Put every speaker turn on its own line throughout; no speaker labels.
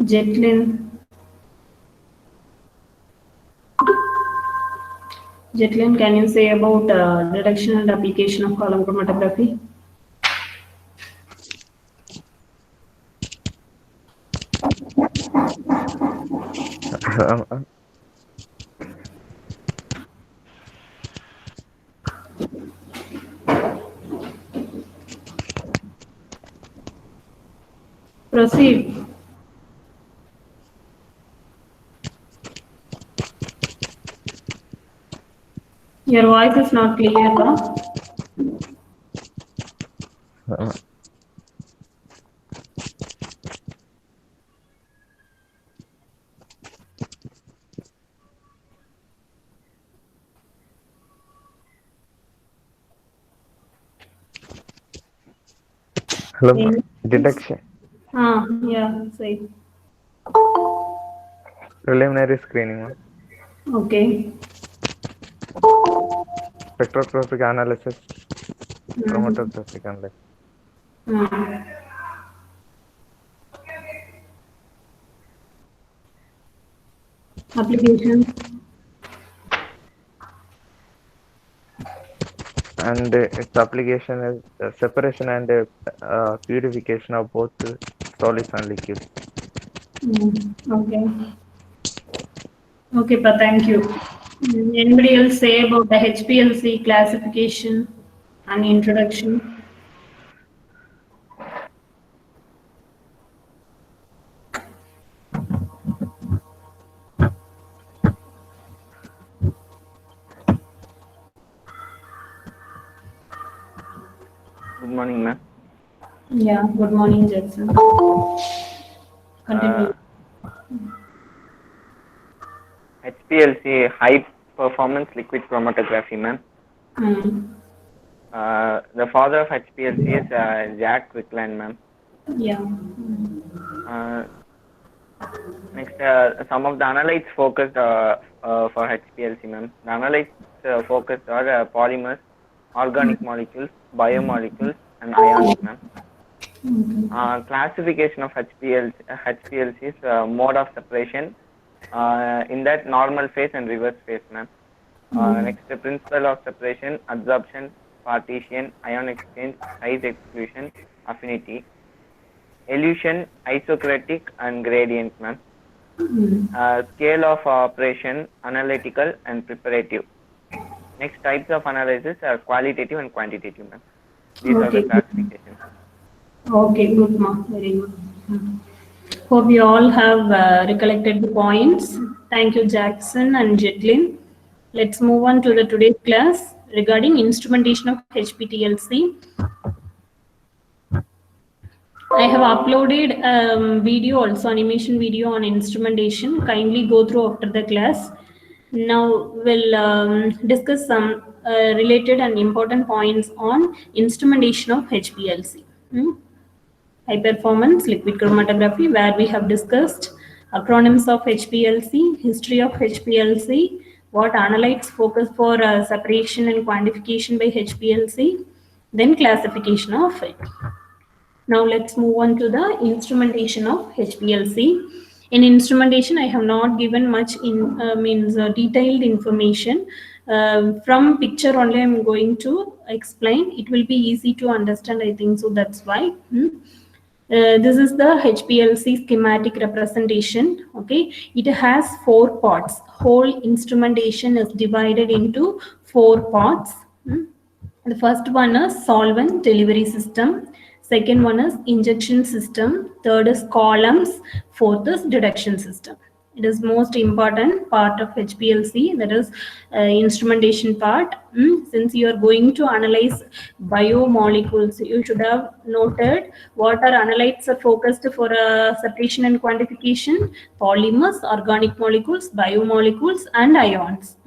Jetlin. Jetlin, can you say about reduction and application of column chromatography? Proceed. Your voice is not clear, huh?
Hello, detection.
Yeah, say.
Preliminary screening, ma'am.
Okay.
Spectroscopic analysis, chromatographic analysis.
Application.
And its application is separation and purification of both solids and liquids.
Okay. Okay, but thank you. Anybody else say about the HPLC classification and introduction?
Good morning, ma'am.
Yeah, good morning, Jackson. Continue.
HPLC, high performance liquid chromatography, ma'am. The father of HPLC is Jack Quickland, ma'am.
Yeah.
Next, some of the analytes focused for HPLC, ma'am. The analytes focused are polymers, organic molecules, biomolecules, and ions, ma'am. Classification of HPLC is mode of separation in that normal phase and reverse phase, ma'am. Next, the principle of separation, adsorption, partition, ion exchange, size exclusion, affinity, elution, isocratic, and gradient, ma'am. Scale of operation, analytical and preparative. Next, types of analysis are qualitative and quantitative, ma'am. These are the classifications.
Okay, good, ma. Very good. Hope you all have recollected the points. Thank you, Jackson and Jetlin. Let's move on to the today's class regarding instrumentation of HPTLC. I have uploaded video also, animation video on instrumentation. Kindly go through after the class. Now we'll discuss some related and important points on instrumentation of HPLC. High performance liquid chromatography, where we have discussed acronyms of HPLC, history of HPLC, what analytes focus for separation and quantification by HPLC, then classification of it. Now let's move on to the instrumentation of HPLC. In instrumentation, I have not given much detailed information. From picture only, I'm going to explain. It will be easy to understand, I think, so that's why. This is the HPLC schematic representation. Okay, it has 4 parts. Whole instrumentation is divided into 4 parts. The first one is solvent delivery system. Second one is injection system. Third is columns. Fourth is detection system. It is most important part of HPLC, that is instrumentation part. Since you are going to analyze biomolecules, you should have noted what are analytes are focused for separation and quantification: polymers, organic molecules, biomolecules, and ions.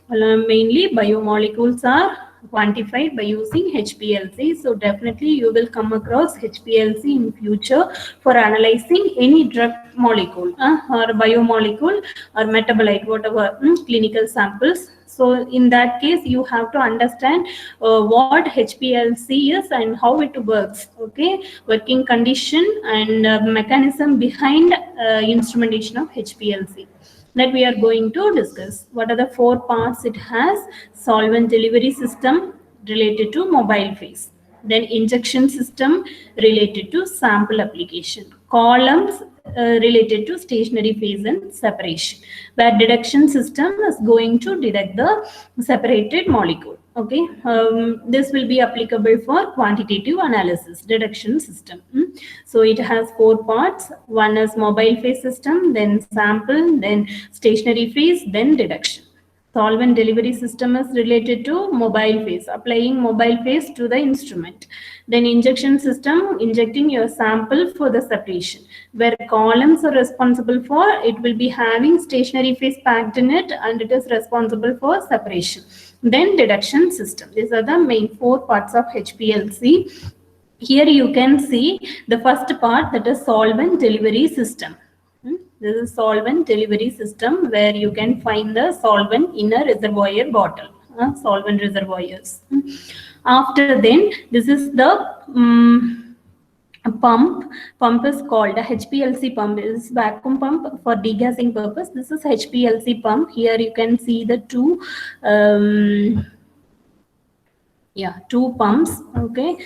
Mainly biomolecules are quantified by using HPLC. So definitely you will come across HPLC in future for analyzing any drug molecule or biomolecule or metabolite, whatever clinical samples. So in that case, you have to understand what HPLC is and how it works. Okay, working condition and mechanism behind instrumentation of HPLC that we are going to discuss. What are the 4 parts it has? Solvent delivery system related to mobile phase. Then injection system related to sample application. Columns related to stationary phase and separation. Where detection system is going to detect the separated molecule. Okay, this will be applicable for quantitative analysis, detection system. So it has 4 parts. One is mobile phase system, then sample, then stationary phase, then detection. Solvent delivery system is related to mobile phase, applying mobile phase to the instrument. Then injection system, injecting your sample for the separation. Where columns are responsible for, it will be having stationary phase packed in it and it is responsible for separation. Then detection system. These are the main 4 parts of HPLC. Here you can see the first part, that is solvent delivery system. This is solvent delivery system where you can find the solvent in a reservoir bottle, solvent reservoirs. After then, this is the pump is called a HPLC pump. It is vacuum pump for degassing purpose. This is HPLC pump. Here you can see the two pumps. Okay,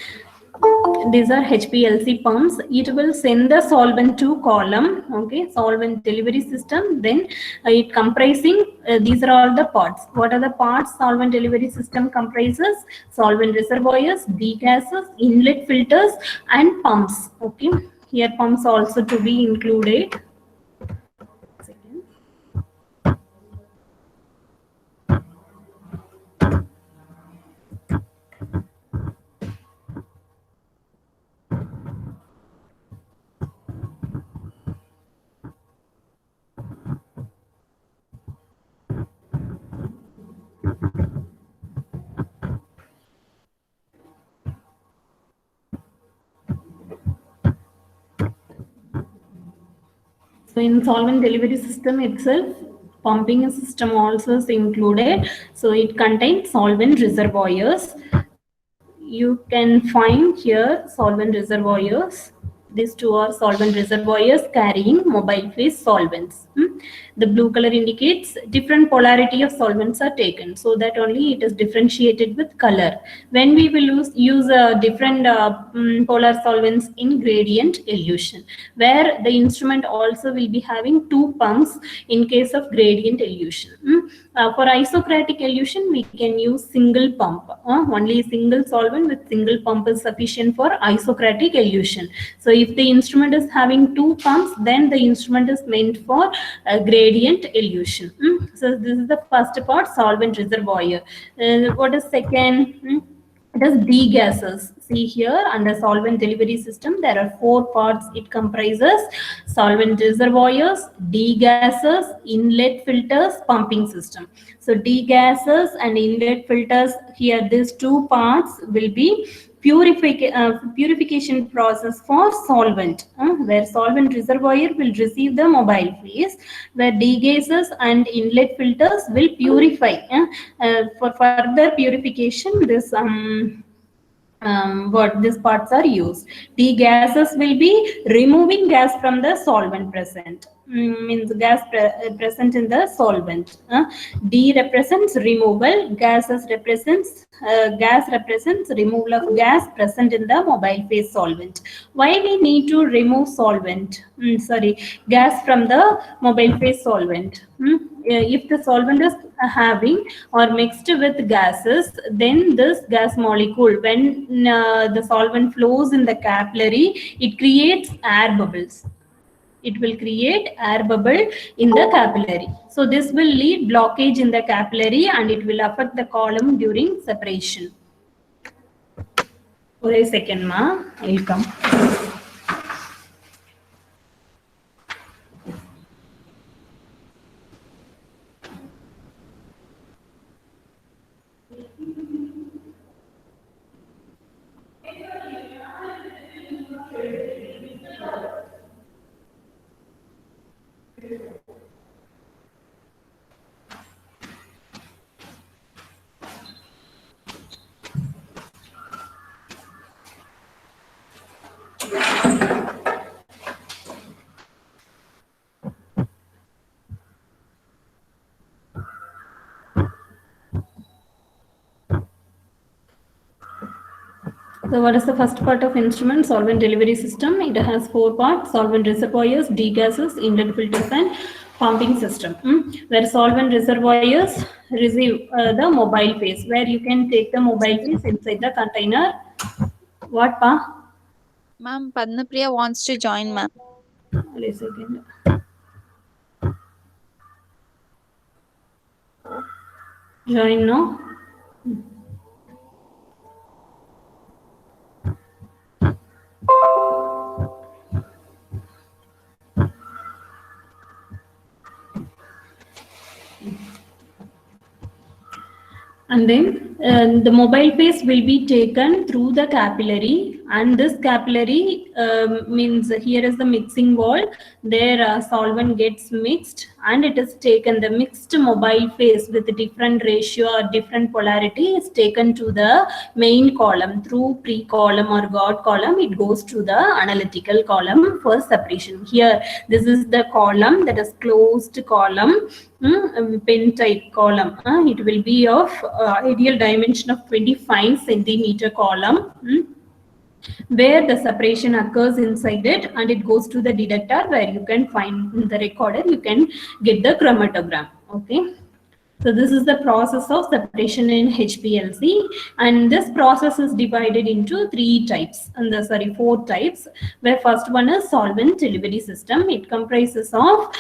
these are HPLC pumps. It will send the solvent to column. Okay, solvent delivery system. Then it comprising these are all the parts. What are the parts solvent delivery system comprises? Solvent reservoirs, degassers, inlet filters, and pumps. Okay, here pumps also to be included. So in solvent delivery system itself, pumping system also is included. So it contains solvent reservoirs. You can find here solvent reservoirs. These two are solvent reservoirs carrying mobile phase solvents. The blue color indicates different polarity of solvents are taken, so that only it is differentiated with color. When we will use different polar solvents in gradient elution, where the instrument also will be having 2 pumps in case of gradient elution. For isocratic elution, we can use single pump. Only single solvent with single pump is sufficient for isocratic elution. So if the instrument is having 2 pumps, then the instrument is meant for gradient elution. So this is the first part, solvent reservoir. What is second? It is degassers. See here, under solvent delivery system, there are 4 parts. It comprises solvent reservoirs, degassers, inlet filters, pumping system. So degassers and inlet filters, here these 2 parts will be purification process for solvent, where solvent reservoir will receive the mobile phase, where degassers and inlet filters will purify. For further purification, this what these parts are used. Degassers will be removing gas from the solvent present. Means gas present in the solvent. D represents removal. Gas represents removal of gas present in the mobile phase solvent. Why we need to remove gas from the mobile phase solvent? If the solvent is having or mixed with gases, then this gas molecule, when the solvent flows in the capillary, it creates air bubbles. It will create air bubble in the capillary. So this will lead blockage in the capillary and it will affect the column during separation. For a second, ma, I will come. So what is the first part of instrument? Solvent delivery system. It has 4 parts: solvent reservoirs, degassers, inlet filters, and pumping system. Where solvent reservoirs receive the mobile phase, where you can take the mobile phase inside the container. What, Pa?
Ma'am, Padmapriya wants to join, ma'am.
Wait a second. Join now. And then the mobile phase will be taken through the capillary, and this capillary means here is the mixing wall. There solvent gets mixed, and it is taken, the mixed mobile phase with different ratio or different polarity is taken to the main column. Through pre-column or God column, it goes to the analytical column for separation. Here, this is the column, that is closed column. Pen type column. It will be of ideal dimension of 25 centimeter column, where the separation occurs inside it, and it goes to the detector, where you can find in the recorder, you can get the chromatogram. Okay. So this is the process of separation in HPLC, and this process is divided into 4 types, where first one is solvent delivery system. It comprises of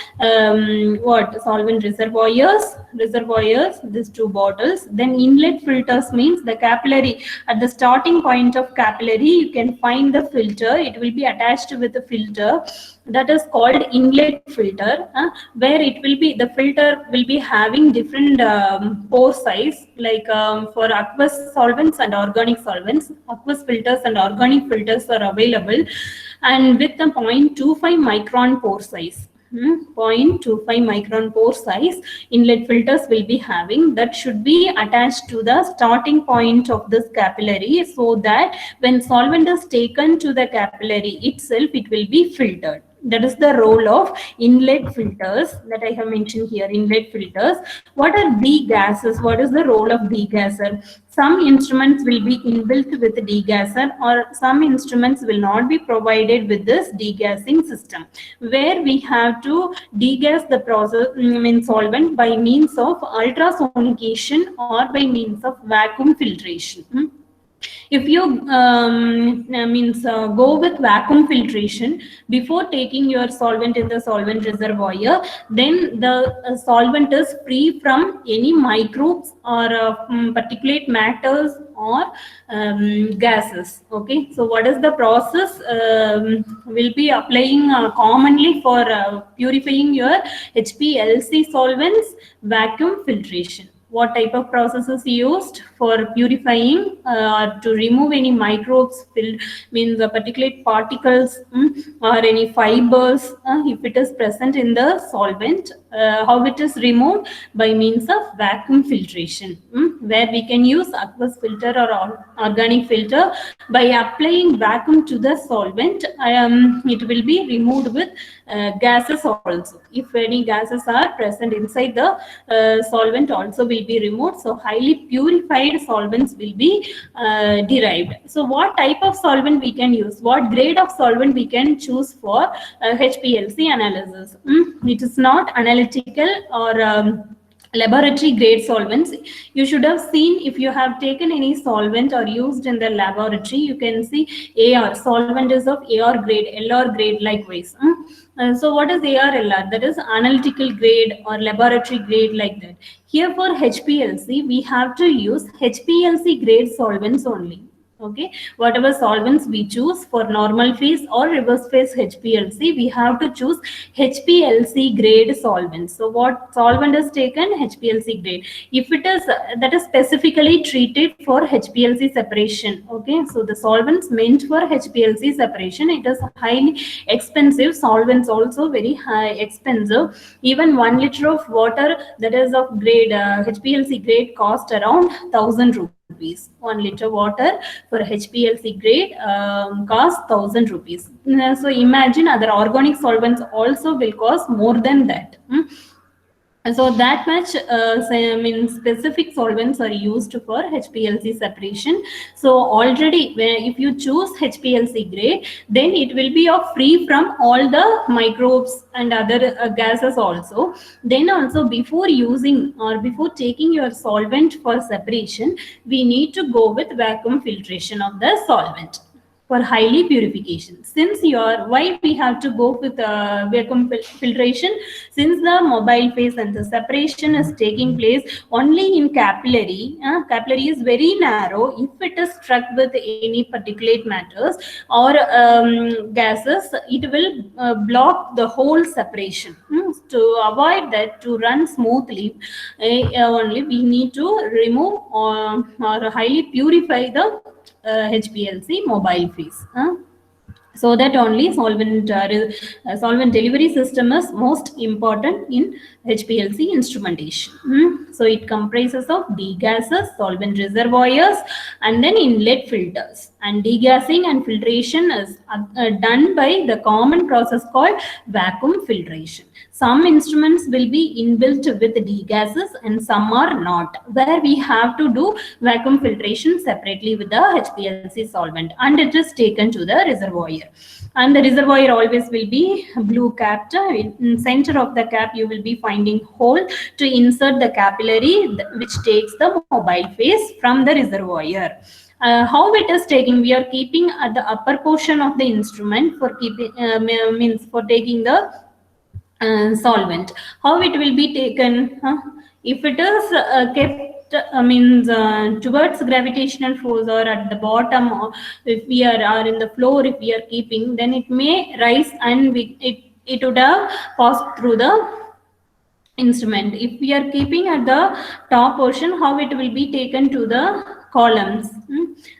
solvent reservoirs, these 2 bottles. Then inlet filters means the capillary, at the starting point of capillary, you can find the filter. It will be attached with the filter, that is called inlet filter, where it will be, the filter will be having different pore size, like for aqueous solvents and organic solvents. Aqueous filters and organic filters are available, and with the 0.25 micron pore size. 0.25 micron pore size inlet filters will be having, that should be attached to the starting point of this capillary, so that when solvent is taken to the capillary itself, it will be filtered. That is the role of inlet filters that I have mentioned here, inlet filters. What are degassers? What is the role of degasser? Some instruments will be inbuilt with degasser, or some instruments will not be provided with this degassing system, where we have to degas the process, solvent, by means of ultrasonication or by means of vacuum filtration. If you go with vacuum filtration before taking your solvent in the solvent reservoir, then the solvent is free from any microbes or particulate matters or gases. Okay, so what is the process? We'll be applying commonly for purifying your HPLC solvents, vacuum filtration. What type of process is used for purifying to remove any microbes, particulate particles or any fibers, if it is present in the solvent, how it is removed? By means of vacuum filtration, where we can use aqueous filter or organic filter. By applying vacuum to the solvent, it will be removed with gases also. If any gases are present inside the solvent, also will be removed. So highly purified solvents will be derived. So what type of solvent we can use? What grade of solvent we can choose for HPLC analysis? It is not analytical or laboratory grade solvents. You should have seen, if you have taken any solvent or used in the laboratory, you can see AR, solvent is of AR grade, LR grade likewise. So what is AR, LR? That is analytical grade or laboratory grade, like that. Here for HPLC, we have to use HPLC grade solvents only. Okay, whatever solvents we choose for normal phase or reverse phase HPLC, we have to choose HPLC grade solvents. So what solvent is taken? HPLC grade. If it is that is specifically treated for HPLC separation. Okay, so the solvents meant for HPLC separation, it is highly expensive. Solvents also very high expensive. Even 1 liter of water that is of grade HPLC grade cost around 1,000 rupees. 1 liter water for HPLC grade cost 1,000 rupees. So imagine other organic solvents also will cost more than that. So that much specific solvents are used for HPLC separation. So already if you choose HPLC grade, then it will be free from all the microbes and other gases also. Then also before using or before taking your solvent for separation, we need to go with vacuum filtration of the solvent for highly purification. Since why we have to go with vacuum filtration? Since the mobile phase and the separation is taking place only in capillary, capillary is very narrow. If it is struck with any particulate matters or gases, it will block the whole separation. To avoid that, to run smoothly, only we need to remove or highly purify the HPLC mobile phase. So that only solvent delivery system is most important in HPLC instrumentation. So it comprises of degassers, solvent reservoirs, and then inlet filters. And degassing and filtration is done by the common process called vacuum filtration. Some instruments will be inbuilt with degassers and some are not, where we have to do vacuum filtration separately with the HPLC solvent, and it is taken to the reservoir. And the reservoir always will be blue capped. In center of the cap you will be finding hole to insert the capillary which takes the mobile phase from the reservoir. How it is taking? We are keeping at the upper portion of the instrument for keeping for taking the solvent. How it will be taken? If it is kept towards gravitational force or at the bottom, or if we are in the floor, if we are keeping, then it may rise and it would have passed through the instrument. If we are keeping at the top portion, how it will be taken to the columns?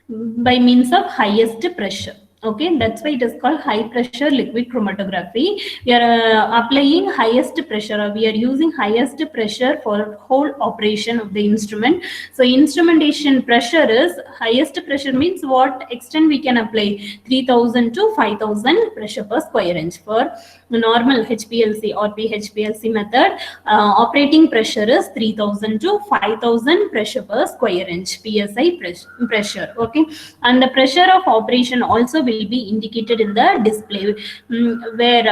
By means of highest pressure. Okay, that's why it is called high pressure liquid chromatography. We are applying highest pressure, or we are using highest pressure for whole operation of the instrument. So instrumentation pressure is highest pressure means what extent we can apply? 3,000 to 5,000 pressure per square inch. For normal HPLC or PHPLC method, operating pressure is 3,000 to 5,000 pressure per square inch, PSI pressure. Okay, and the pressure of operation also will be indicated in the display where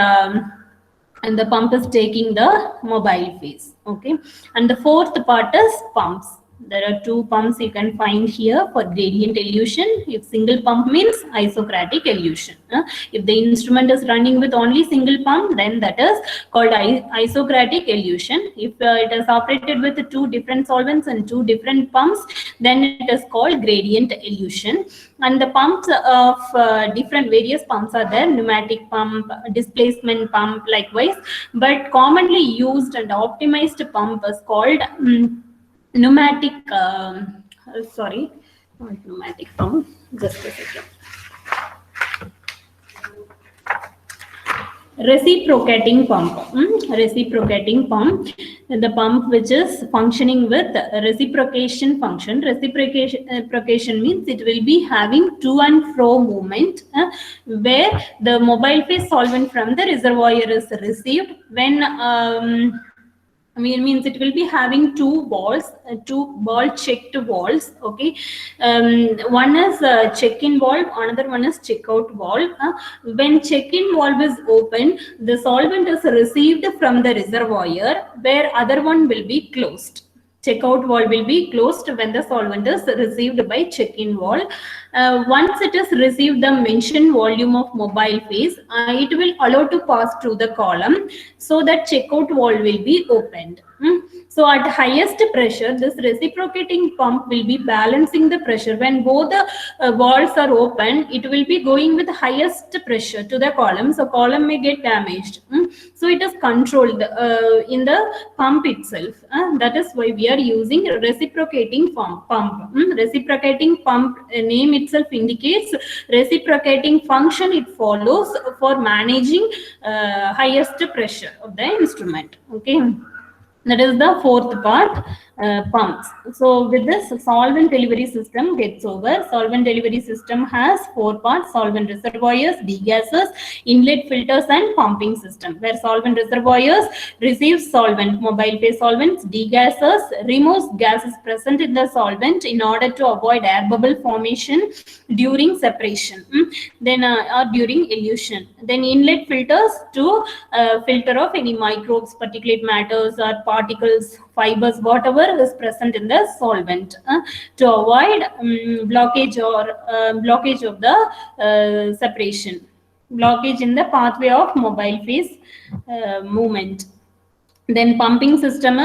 and the pump is taking the mobile phase. Okay, and the fourth part is pumps. There are two pumps you can find here for gradient elution. If single pump means isocratic elution. If the instrument is running with only single pump, then that is called isocratic elution. If it is operated with two different solvents and two different pumps, then it is called gradient elution. And the pumps of various pumps are there: pneumatic pump, displacement pump, likewise. But commonly used and optimized pump is called pneumatic pneumatic pump. Just a second. Reciprocating pump. Reciprocating pump, the pump which is functioning with reciprocation function. Reciprocation means it will be having to and fro movement, where the mobile phase solvent from the reservoir is received when means it will be having two balls, two ball checked valves. Okay, one is check-in valve, another one is check-out valve. When check-in valve is open, the solvent is received from the reservoir, where other one will be closed. Check-out valve will be closed when the solvent is received by check-in valve. Once it has received the mentioned volume of mobile phase, it will allow to pass through the column, so that checkout valve will be opened. So at highest pressure, this reciprocating pump will be balancing the pressure. When both the valves are open, it will be going with highest pressure to the column, so column may get damaged. So it is controlled in the pump itself. That is why we are using reciprocating pump. Reciprocating pump name itself indicates reciprocating function it follows for managing highest pressure of the instrument. Okay. That is the fourth part, pumps. So with this, solvent delivery system gets over. Solvent delivery system has 4 parts: solvent reservoirs, degassers, inlet filters, and pumping system. Where solvent reservoirs receives solvent, mobile phase solvents; degassers removes gases present in the solvent in order to avoid air bubble formation during separation, then or during elution. Then inlet filters to filter off any microbes, particulate matters, or particles, fibers, whatever is present in the solvent, to avoid blockage of the separation, blockage in the pathway of mobile phase movement. Then pumping system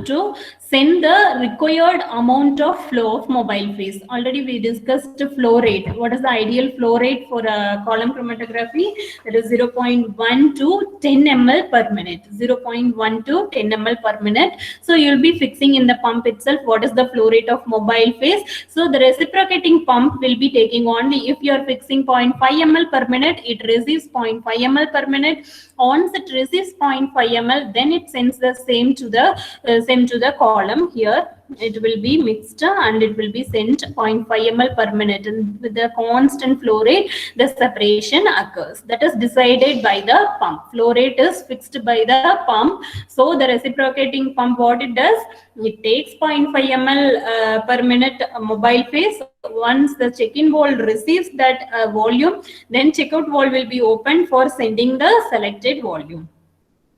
to send the required amount of flow of mobile phase. Already we discussed flow rate. What is the ideal flow rate for a column chromatography? That is 0.1 to 10 ml per minute. 0.1 to 10 ml per minute. So you will be fixing in the pump itself what is the flow rate of mobile phase. So the reciprocating pump will be taking only, if you are fixing 0.5 ml per minute, it receives 0.5 ml per minute. Once it receives 0.5 ml, then it sends the same to the column. Here it will be mixed and it will be sent 0.5 ml per minute, and with the constant flow rate the separation occurs. That is decided by the pump. Flow rate is fixed by the pump. So the reciprocating pump, what it does, it takes 0.5 ml per minute mobile phase. Once the check-in valve receives that volume, then checkout valve will be opened for sending the selected volume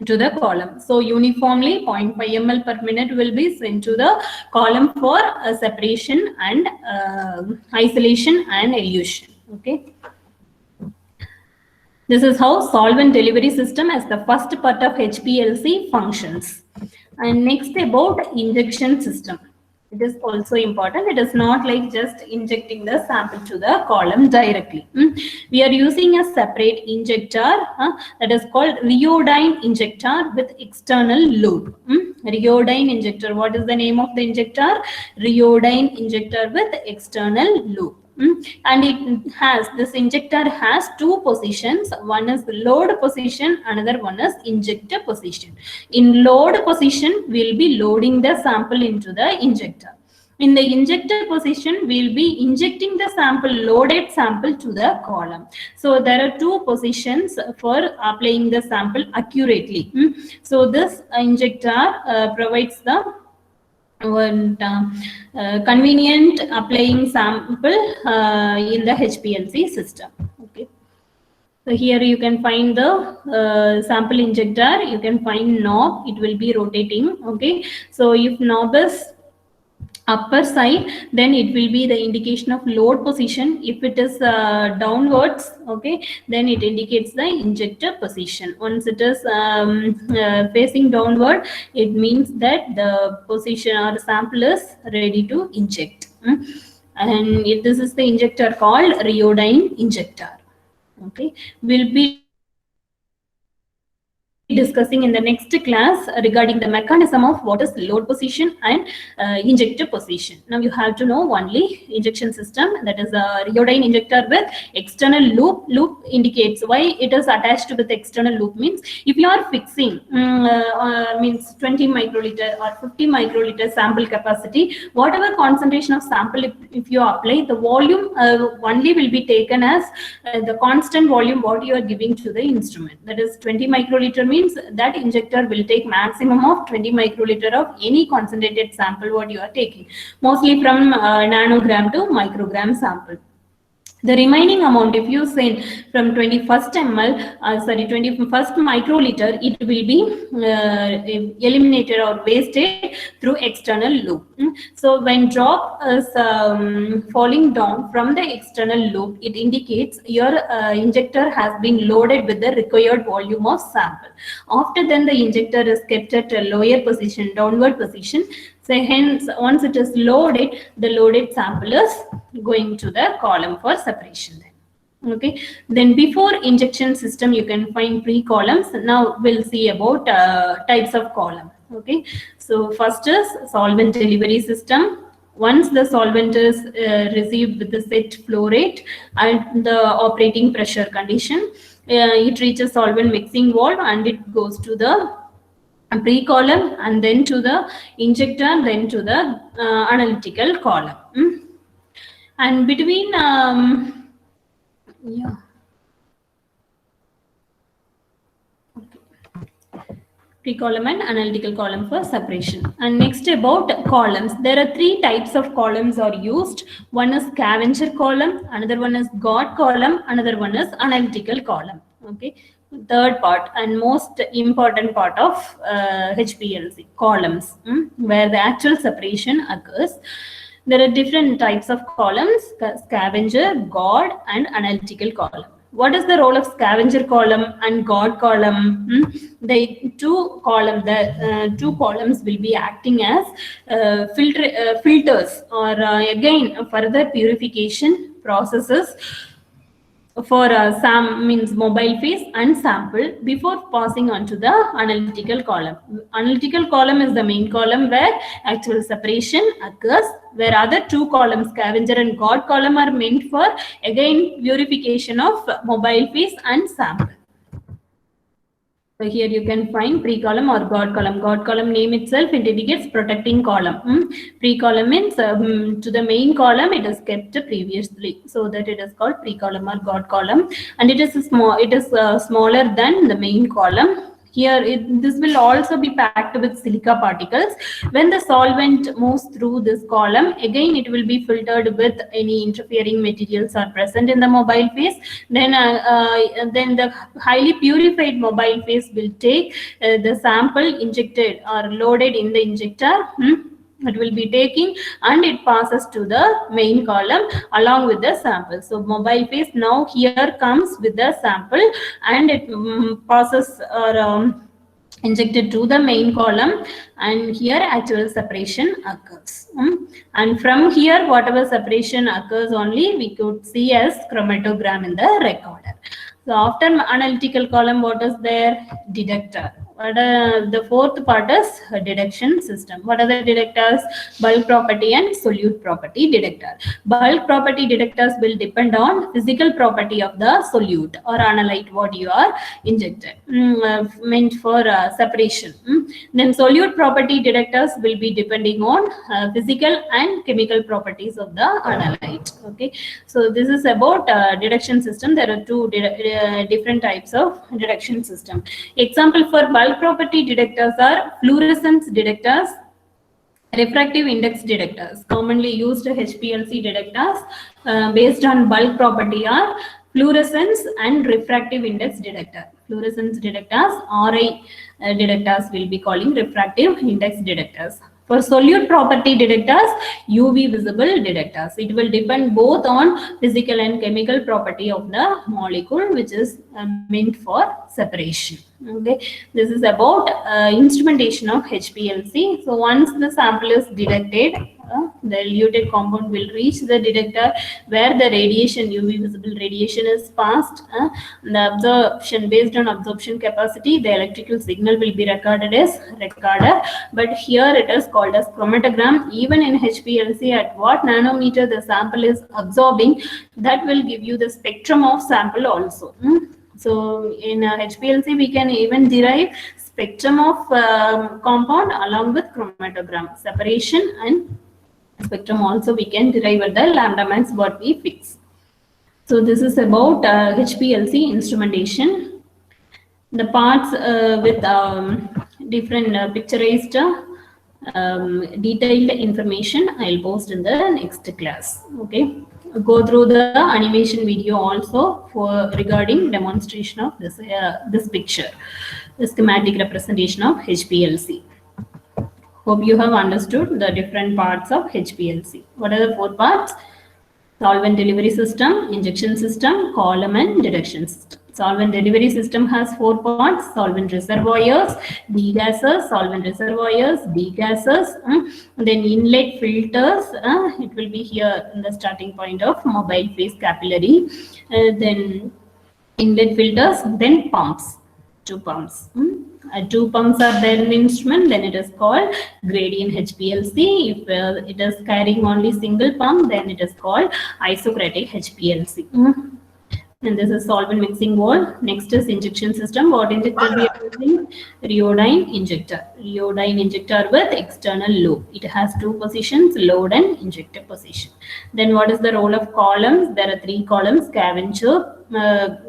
to the column. So uniformly 0.5 ml per minute will be sent to the column for separation and isolation and elution. Okay. This is how solvent delivery system as the first part of HPLC functions. And next, about injection system. It is also important. It is not like just injecting the sample to the column directly. We are using a separate injector that is called rheodyne injector with external loop. Rheodyne injector. What is the name of the injector? Rheodyne injector with external loop. And this injector has 2 positions. One is the load position, another one is injector position. In load position, we'll be loading the sample into the injector. In the injector position, we'll be injecting the sample, loaded sample, to the column. So there are 2 positions for applying the sample accurately. So this injector provides the convenient applying sample in the HPLC system. Okay. So here you can find the sample injector. You can find knob. It will be rotating. Okay. So if knob is upper side, then it will be the indication of load position. If it is downwards, okay, then it indicates the injector position. Once it is facing downward, it means that the position or sample is ready to inject. And this is the injector called rheodyne injector. Okay, we'll be discussing in the next class regarding the mechanism of what is load position and injector position. Now you have to know only injection system, that is a rheodyne injector with external loop. Loop indicates why it is attached with external loop. Means if you are fixing means 20 microliter or 50 microliter sample capacity, whatever concentration of sample if you apply, the volume only will be taken as the constant volume what you are giving to the instrument. That is 20 microliter means that injector will take maximum of 20 microliter of any concentrated sample what you are taking, mostly from nanogram to microgram sample. The remaining amount, if you send from 21st ml, 21st microliter, it will be eliminated or wasted through external loop. So when drop is falling down from the external loop, it indicates your injector has been loaded with the required volume of sample. After then, the injector is kept at a lower position, downward position. So hence, once it is loaded, the loaded sample is going to the column for separation. Okay. Then before injection system, you can find pre-columns. Now we'll see about types of column. Okay. So first is solvent delivery system. Once the solvent is received with the set flow rate and the operating pressure condition, it reaches solvent mixing valve and it goes to the pre-column and then to the injector, then to the analytical column. And between pre-column and analytical column for separation. And next about columns, there are three types of columns are used. One is scavenger column, another one is guard column, another one is analytical column. Okay. Third part and most important part of HPLC, columns, where the actual separation occurs. There are different types of columns: scavenger, guard, and analytical column. What is the role of scavenger column and guard column? The two columns will be acting as filters or again further purification processes for means mobile phase and sample before passing on to the analytical column. Analytical column is the main column where actual separation occurs, where other two columns, scavenger and guard column, are meant for again purification of mobile phase and sample. So here you can find pre-column or guard column. Guard column name itself, it indicates protecting column. Pre-column means to the main column it is kept previously, so that it is called pre-column or guard column, and it is smaller than the main column. Here, this will also be packed with silica particles. When the solvent moves through this column, again it will be filtered with any interfering materials are present in the mobile phase. Then the highly purified mobile phase will take the sample injected or loaded in the injector. It will be taking and it passes to the main column along with the sample. So mobile phase now here comes with the sample and it passes or injected to the main column, and here actual separation occurs. And from here whatever separation occurs only we could see as chromatogram in the recorder. So after analytical column, what is there? Detector. The fourth part is detection system. What are the detectors? Bulk property and solute property detector. Bulk property detectors will depend on physical property of the solute or analyte what you are injected, meant for separation. Then solute property detectors will be depending on physical and chemical properties of the analyte. Okay, so this is about detection system. There are two different types of detection system. Example for bulk property detectors are fluorescence detectors, refractive index detectors. Commonly used HPLC detectors based on bulk property are fluorescence and refractive index detector. Fluorescence detectors, RI detectors will be calling refractive index detectors. For solute property detectors, UV visible detectors. It will depend both on physical and chemical property of the molecule, which is meant for separation. Okay, this is about instrumentation of HPLC. So once the sample is detected, the eluted compound will reach the detector where the radiation, UV visible radiation, is passed. The absorption, based on absorption capacity, the electrical signal will be recorded as recorder. But here it is called as chromatogram. Even in HPLC, at what nanometer the sample is absorbing, that will give you the spectrum of sample also. So in HPLC, we can even derive spectrum of compound along with chromatogram. Separation and spectrum also we can derive at the lambda max what we fix. So this is about HPLC instrumentation. The parts with different picturized detailed information I'll post in the next class. Okay. go through the animation video also for regarding demonstration of this picture, the schematic representation of HPLC. Hope you have understood the different parts of HPLC. What are the 4 parts? Solvent delivery system, injection system, column and detection system. Solvent delivery system has 4 parts: solvent reservoirs, degassers, solvent reservoirs, degassers, then inlet filters. It will be here in the starting point of mobile phase capillary. Then inlet filters, then pumps, 2 pumps. 2 pumps are there in the instrument, then it is called gradient HPLC. If it is carrying only single pump, then it is called isocratic HPLC. And this is solvent mixing valve. Next is injection system. What injector we are using? Rheodyne injector. Rheodyne injector with external loop. It has 2 positions, load and injector position. Then what is the role of columns? There are 3 columns: scavenger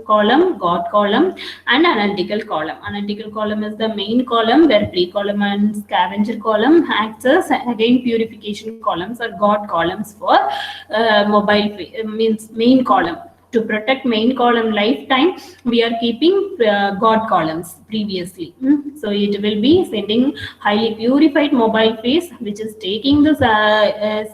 column, guard column, and analytical column. Analytical column is the main column, where pre-column and scavenger column acts as again purification columns or guard columns for means main column. To protect main column lifetime, we are keeping guard columns previously. So it will be sending highly purified mobile phase, which is taking the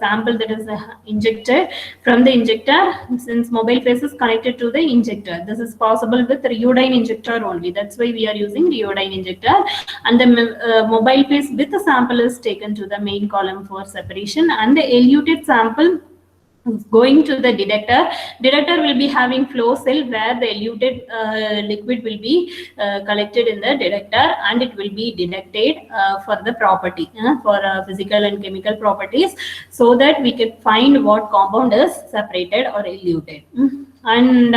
sample that is injected from the injector, since mobile phase is connected to the injector. This is possible with Rheodyne injector only. That's why we are using Rheodyne injector. And the mobile phase with the sample is taken to the main column for separation, and the eluted sample going to the detector. Detector will be having flow cell where the eluted liquid will be collected in the detector, and it will be detected for the property, for physical and chemical properties, so that we can find what compound is separated or eluted. And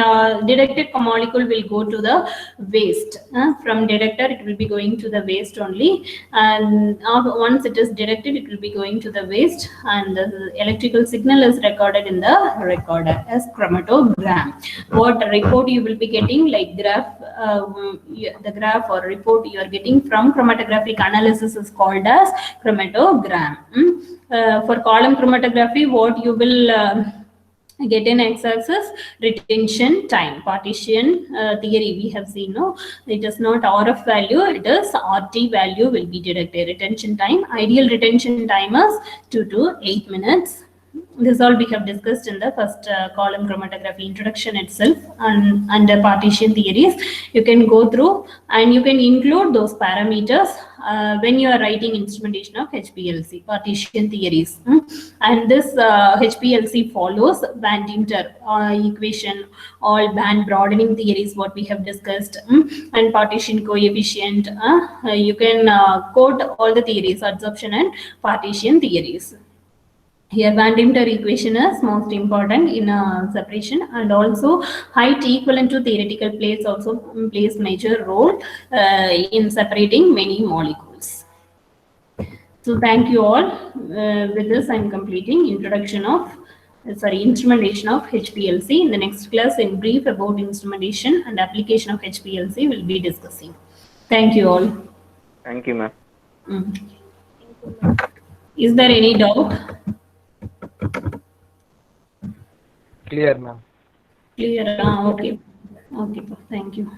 detected molecule will go to the waste. From detector, it will be going to the waste only, and once it is detected, it will be going to the waste, and the electrical signal is recorded in the recorder as chromatogram. What report you will be getting, like graph, the graph or report you are getting from chromatographic analysis is called as chromatogram. For column chromatography, what you will get in x-axis, retention time. Partition theory we have seen, no, it is not RF value, it is RT value will be detected. Retention time, ideal retention time is 2 to 8 minutes. This all we have discussed in the first column chromatography introduction itself, and under partition theories you can go through and you can include those parameters when you are writing instrumentation of HPLC, partition theories. And this HPLC follows Van Dinter equation, all band broadening theories what we have discussed, and partition coefficient. You can quote all the theories, adsorption and partition theories. Here Van Dinter equation is most important in separation, and also height equivalent to theoretical plates also plays major role in separating many molecules. So thank you all. With this, I'm completing introduction of instrumentation of HPLC. In the next class, in brief about instrumentation and application of HPLC, we'll be discussing. Thank you all.
Thank you, ma'am.
Is there any doubt?
Clear, ma'am.
Clear. Okay. Okay. Thank you.